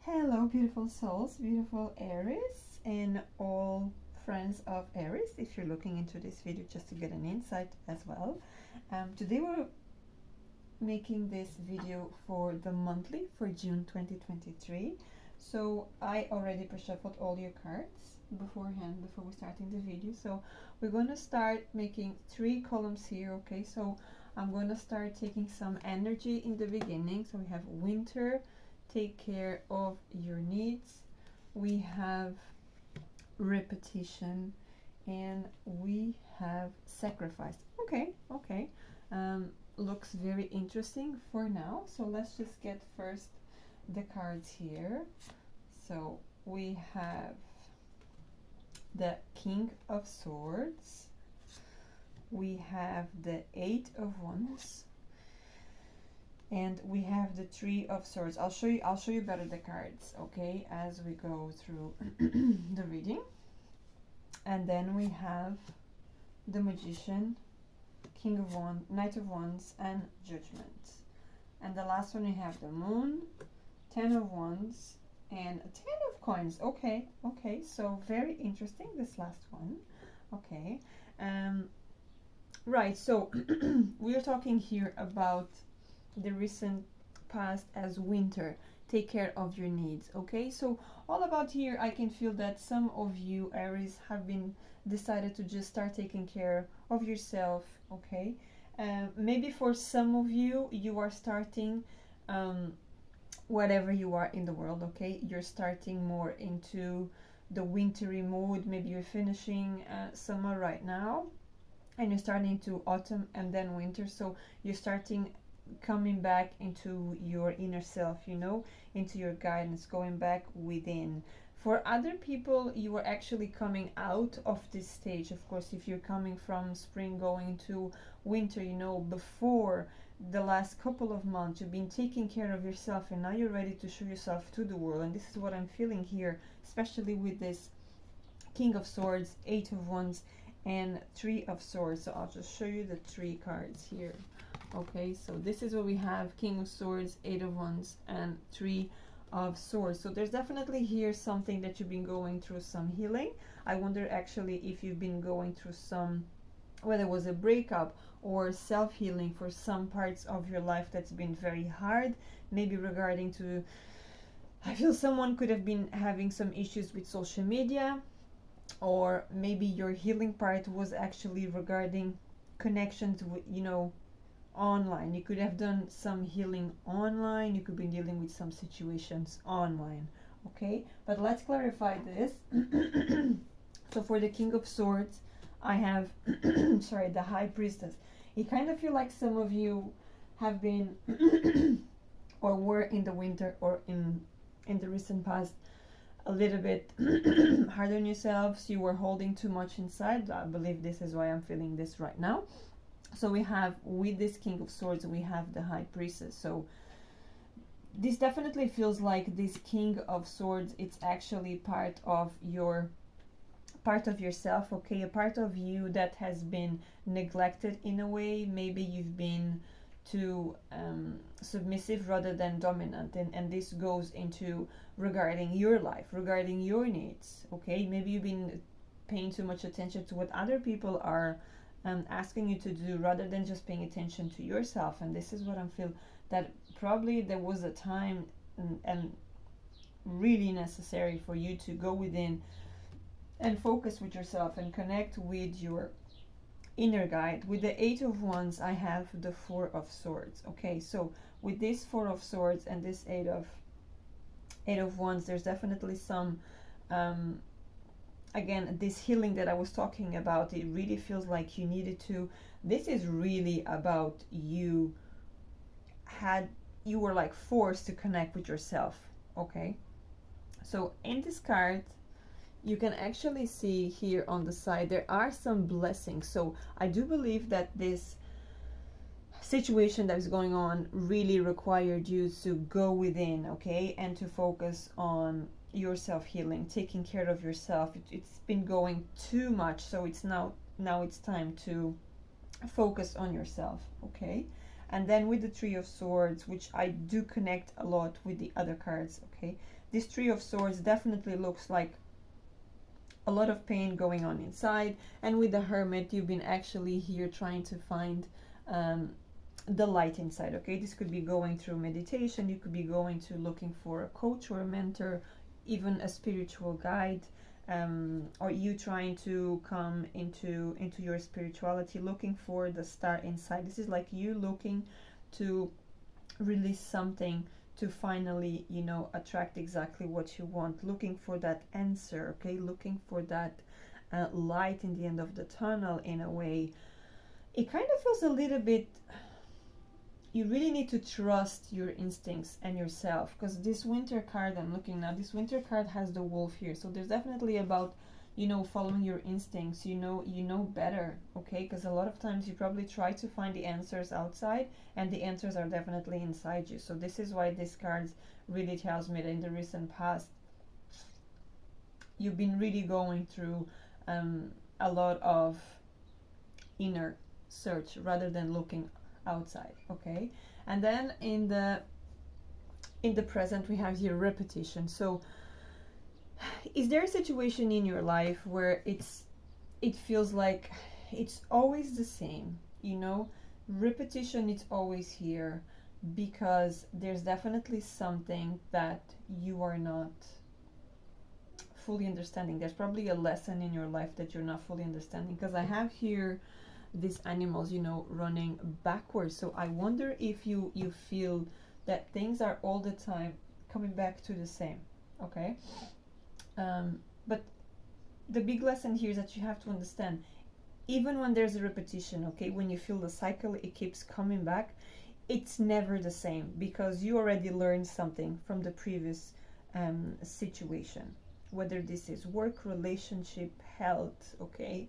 Hello, beautiful souls, beautiful Aries, and all friends of Aries. If you're looking into this video just to get an insight as well, today we're making this video for the monthly for June 2023. So I already pre-shuffled all your cards beforehand before we starting the video. So we're going to start making 3 columns here. Okay, so I'm going to start taking some energy in the beginning. So we have winter, take care of your needs, we have repetition, and we have sacrifice. Okay, looks very interesting for now. So let's just get first the cards here. So we have the King of Swords, we have the 8 of Wands, and we have the 3 of Swords. I'll show you better the cards, okay, as we go through the reading. And then we have the Magician, King of Wands, Knight of Wands, and Judgment. And the last one we have the Moon, 10 of Wands, and 10 of Coins. Okay, so very interesting, this last one. Okay, right, so we're talking here about the recent past as winter. Take care of your needs. Okay, so all about here, I can feel that some of you Aries have been decided to just start taking care of yourself. Okay, maybe for some of you, you are starting whatever you are in the world. Okay, you're starting more into the wintry mode. Maybe you're finishing summer right now and you're starting to autumn and then winter, so you're starting coming back into your inner self, you know, into your guidance, going back within. For other people, you are actually coming out of this stage. Of course, if you're coming from spring going to winter, you know, before the last couple of months you've been taking care of yourself and now you're ready to show yourself to the world. And this is what I'm feeling here, especially with this King of Swords, 8 of Wands, and 3 of Swords. So I'll just show you the 3 cards here. Okay, so this is what we have: King of Swords, 8 of Wands, and 3 of Swords. So there's definitely here something that you've been going through, some healing. I wonder actually if you've been going through some, whether it was a breakup or self-healing for some parts of your life that's been very hard, maybe regarding to, I feel someone could have been having some issues with social media, or maybe your healing part was actually regarding connections with, you know, online. You could have done some healing online, you could be dealing with some situations online. Okay, but let's clarify this. So for the King of Swords, I have sorry, the High Priestess. I kind of feel like some of you have been or were in the winter or in the recent past a little bit hard on yourselves. You were holding too much inside. I believe this is why I'm feeling this right now. So we have, with this King of Swords, we have the High Priestess. So this definitely feels like this King of Swords, it's actually part of yourself, okay, a part of you that has been neglected in a way. Maybe you've been too submissive rather than dominant, and this goes into regarding your life, regarding your needs. Okay, maybe you've been paying too much attention to what other people are asking you to do rather than just paying attention to yourself. And this is what I feel, that probably there was a time and really necessary for you to go within and focus with yourself and connect with your inner guide. With the 8 of Wands, I have the 4 of Swords. Okay, so with this 4 of Swords and this 8 of Wands, there's definitely some again, this healing that I was talking about. It really feels like you needed to, this is really about you were like forced to connect with yourself. Okay, so in this card you can actually see here on the side there are some blessings. So I do believe that this situation that is going on really required you to go within, okay, and to focus on your self-healing, taking care of yourself. It's been going too much, so it's now it's time to focus on yourself. Okay, And then with the Three of Swords, which I do connect a lot with the other cards, okay? This Three of Swords definitely looks like a lot of pain going on inside. And with the Hermit, you've been actually here trying to find the light inside, okay? This could be going through meditation, you could be going to looking for a coach or a mentor, even a spiritual guide, or you trying to come into your spirituality, looking for the star inside. This is like you looking to release something to finally, you know, attract exactly what you want, looking for that answer, okay? Looking for that light in the end of the tunnel. In a way, it kind of feels a little bit, you really need to trust your instincts and yourself, because this Winter card I'm looking now, this Winter card has the wolf here, so there's definitely about, you know, following your instincts. You know better, okay? Because a lot of times you probably try to find the answers outside, and the answers are definitely inside you. So this is why this card really tells me that in the recent past you've been really going through a lot of inner search rather than looking outside, okay? And then in the present we have here repetition. So is there a situation in your life where it feels like it's always the same, you know? Repetition, it's always here because there's definitely something that you are not fully understanding. There's probably a lesson in your life that you're not fully understanding, because I have here these animals, you know, running backwards. So I wonder if you feel that things are all the time coming back to the same, okay? But the big lesson here is that you have to understand, even when there's a repetition, okay, when you feel the cycle, it keeps coming back, it's never the same, because you already learned something from the previous situation, whether this is work, relationship, health, okay,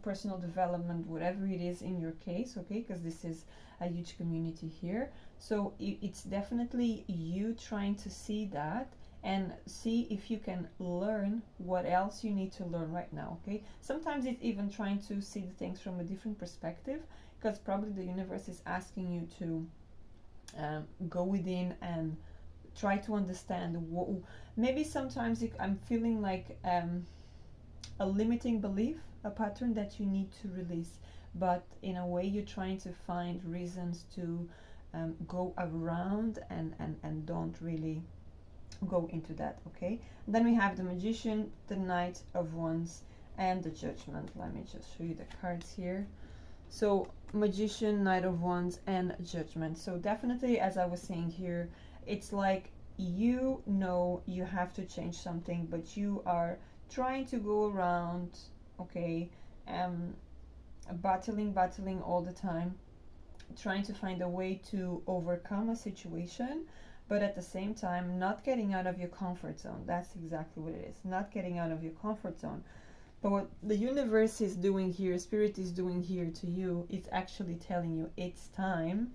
personal development, whatever it is in your case, okay, because this is a huge community here. So it's definitely you trying to see that and see if you can learn what else you need to learn right now, okay? Sometimes it's even trying to see the things from a different perspective, because probably the universe is asking you to go within and try to understand what, maybe sometimes I'm feeling like a limiting belief, a pattern that you need to release, but in a way you're trying to find reasons to go around and don't really go into that, okay? And then we have the Magician, the Knight of Wands, and the Judgment. Let me just show you the cards here. So Magician, Knight of Wands, and Judgment. So definitely, as I was saying here, it's like you know you have to change something, but you are trying to go around, okay, battling all the time, trying to find a way to overcome a situation, but at the same time not getting out of your comfort zone. That's exactly what it is, not getting out of your comfort zone. But what the universe is doing here, spirit is doing here to you, it's actually telling you it's time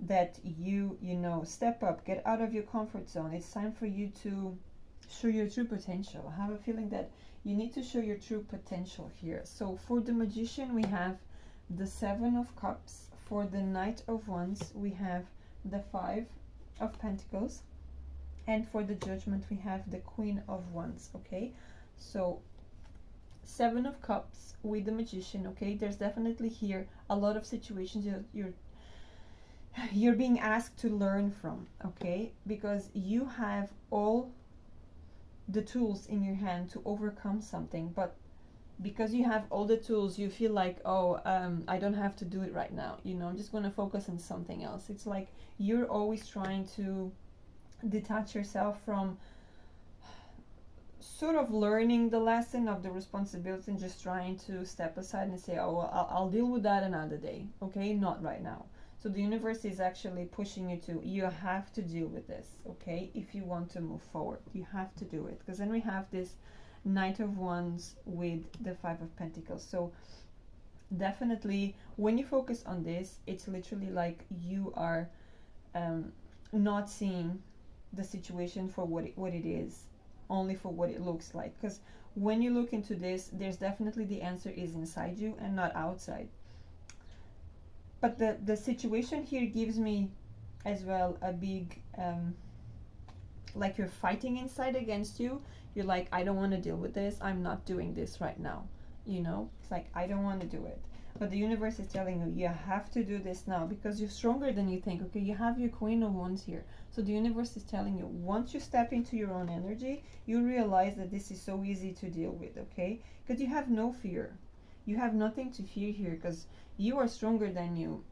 that you know, step up, get out of your comfort zone. It's time for you to show your true potential. I have a feeling that you need to show your true potential here. So for the Magician, we have the Seven of Cups. For the Knight of Wands, we have the Five of Pentacles. And for the Judgment, we have the Queen of Wands, okay? So Seven of Cups with the Magician, okay? There's definitely here a lot of situations you're being asked to learn from, okay? Because you have all the tools in your hand to overcome something, but because you have all the tools, you feel like, oh, I don't have to do it right now, you know, I'm just going to focus on something else. It's like you're always trying to detach yourself from sort of learning the lesson of the responsibility and just trying to step aside and say, oh, well, I'll deal with that another day, okay, not right now. So the universe is actually pushing you to, you have to deal with this, okay? If you want to move forward, you have to do it. Because then we have this Knight of Wands with the Five of Pentacles. So definitely when you focus on this, it's literally like you are not seeing the situation for what it is, only for what it looks like. Because when you look into this, there's definitely the answer is inside you and not outside. but the situation here gives me as well a big like you're fighting inside against you. You're like, I don't want to deal with this, I'm not doing this right now, you know. It's like, I don't want to do it, but the universe is telling you, you have to do this now because you're stronger than you think. Okay, you have your Queen of Wands here, so the universe is telling you, once you step into your own energy, you realize that this is so easy to deal with. Okay, because you have no fear, you have nothing to fear here, because you are stronger than you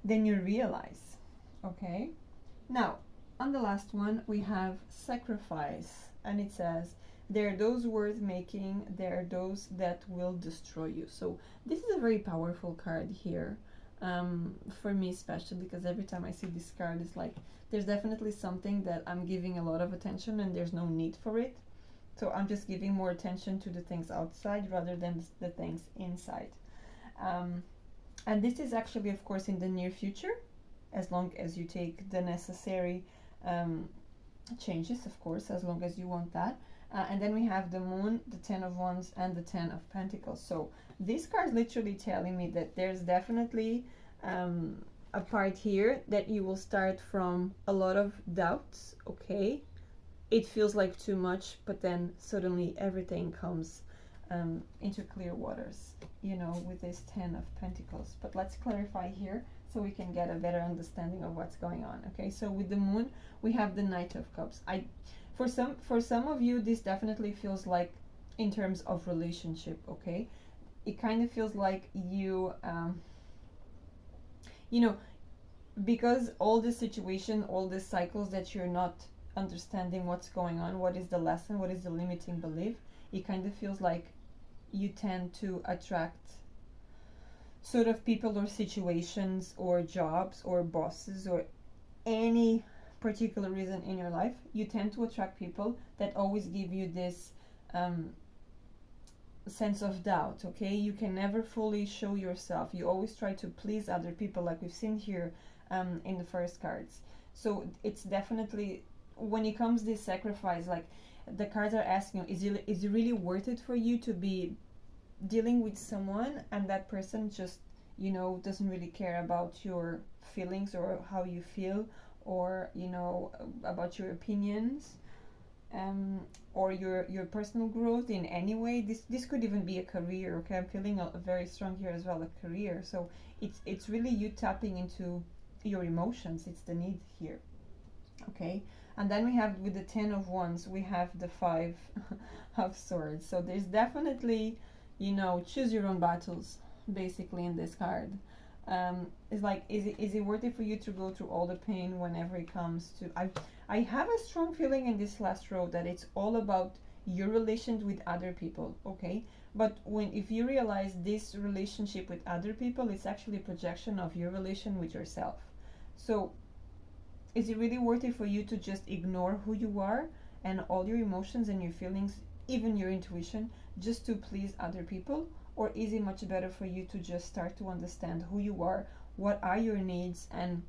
realize. Okay, now on the last one we have sacrifice, and it says, there are those worth making, there are those that will destroy you. So this is a very powerful card here, for me especially, because every time I see this card, it's like there's definitely something that I'm giving a lot of attention and there's no need for it. So I'm just giving more attention to the things outside rather than the things inside. And this is actually, of course, in the near future, as long as you take the necessary changes, of course, as long as you want that. And then we have the Moon, the Ten of Wands, and the Ten of Pentacles. So this card is literally telling me that there's definitely a part here that you will start from a lot of doubts. Okay, it feels like too much, but then suddenly everything comes into clear waters, you know, with this Ten of Pentacles. But let's clarify here so we can get a better understanding of what's going on. Okay, so with the Moon we have the Knight of Cups. For some of you, this definitely feels like in terms of relationship. Okay, it kind of feels like you you know, because all this situation, all these cycles that you're not understanding what's going on, what is the lesson, what is the limiting belief, it kind of feels like you tend to attract sort of people or situations or jobs or bosses or any particular reason in your life. You tend to attract people that always give you this sense of doubt. Okay, you can never fully show yourself, you always try to please other people, like we've seen here in the first cards. So it's definitely, when it comes this sacrifice, like the cards are asking you, is it really worth it for you to be dealing with someone and that person just, you know, doesn't really care about your feelings or how you feel, or, you know, about your opinions, or your personal growth in any way. This could even be a career. Okay, I'm feeling a very strong here as well, a career. So it's really you tapping into your emotions. It's the need here. Okay, and then we have, with the Ten of Wands, we have the Five of Swords. So there's definitely, you know, choose your own battles basically in this card. It's like, is it worth it for you to go through all the pain whenever it comes to, I have a strong feeling in this last row that it's all about your relations with other people. Okay, but if you realize this relationship with other people, it's actually a projection of your relation with yourself. So is it really worth it for you to just ignore who you are and all your emotions and your feelings, even your intuition, just to please other people? Or is it much better for you to just start to understand who you are, what are your needs, and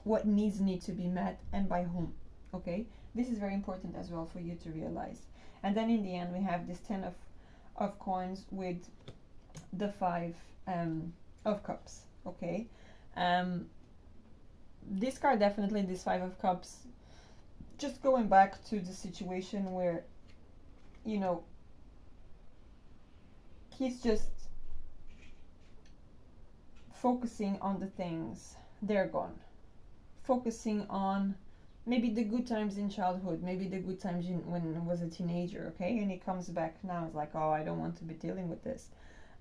what needs need to be met, and by whom? Okay, this is very important as well for you to realize. And then in the end we have this Ten of Coins with the Five of Cups. Okay, this card definitely, this Five of Cups, just going back to the situation where, you know, he's just focusing on the things, they're gone. Focusing on maybe the good times in childhood, maybe the good times when I was a teenager. Okay, and he comes back now, it's like, oh, I don't want to be dealing with this.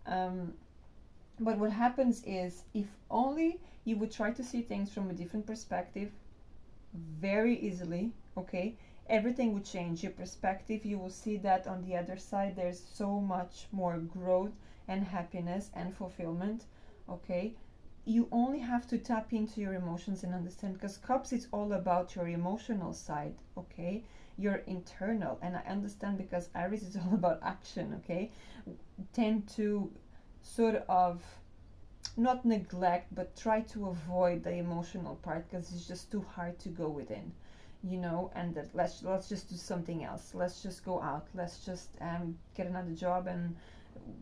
But what happens is, if only you would try to see things from a different perspective very easily, okay, everything would change. Your perspective, you will see that on the other side there's so much more growth and happiness and fulfillment. Okay, you only have to tap into your emotions and understand, because Cups, it's all about your emotional side. Okay, your internal. And I understand, because Aries is all about action. Okay, tend to sort of not neglect, but try to avoid the emotional part, because it's just too hard to go within, you know. And that let's just do something else, let's just go out, let's just get another job and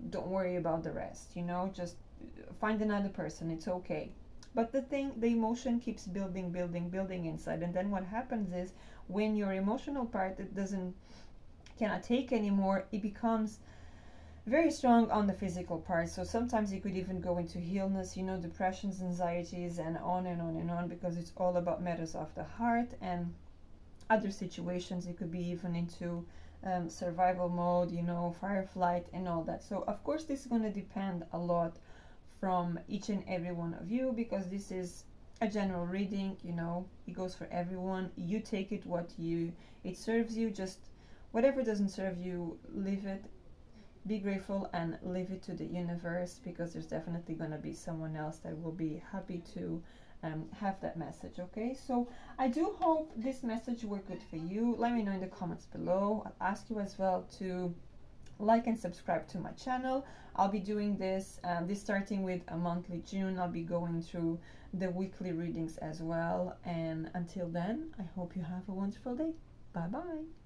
don't worry about the rest, you know. Just find another person, it's okay. But the emotion keeps building inside, and then what happens is when your emotional part it doesn't cannot take anymore, it becomes very strong on the physical part. So sometimes you could even go into illness, depressions, anxieties, and on and on and on, because it's all about matters of the heart. And other situations, it could be even into survival mode, fire, flight, and all that. So of course this is going to depend a lot from each and every one of you, because this is a general reading, it goes for everyone. You take it it serves you. Just whatever doesn't serve you, leave it. Be grateful and leave it to the universe, because there's definitely going to be someone else that will be happy to have that message. Okay, so I do hope this message were good for you. Let me know in the comments below. I'll ask you as well to like and subscribe to my channel. I'll be doing this starting with a monthly June. I'll be going through the weekly readings as well, and until then I hope you have a wonderful day. Bye bye.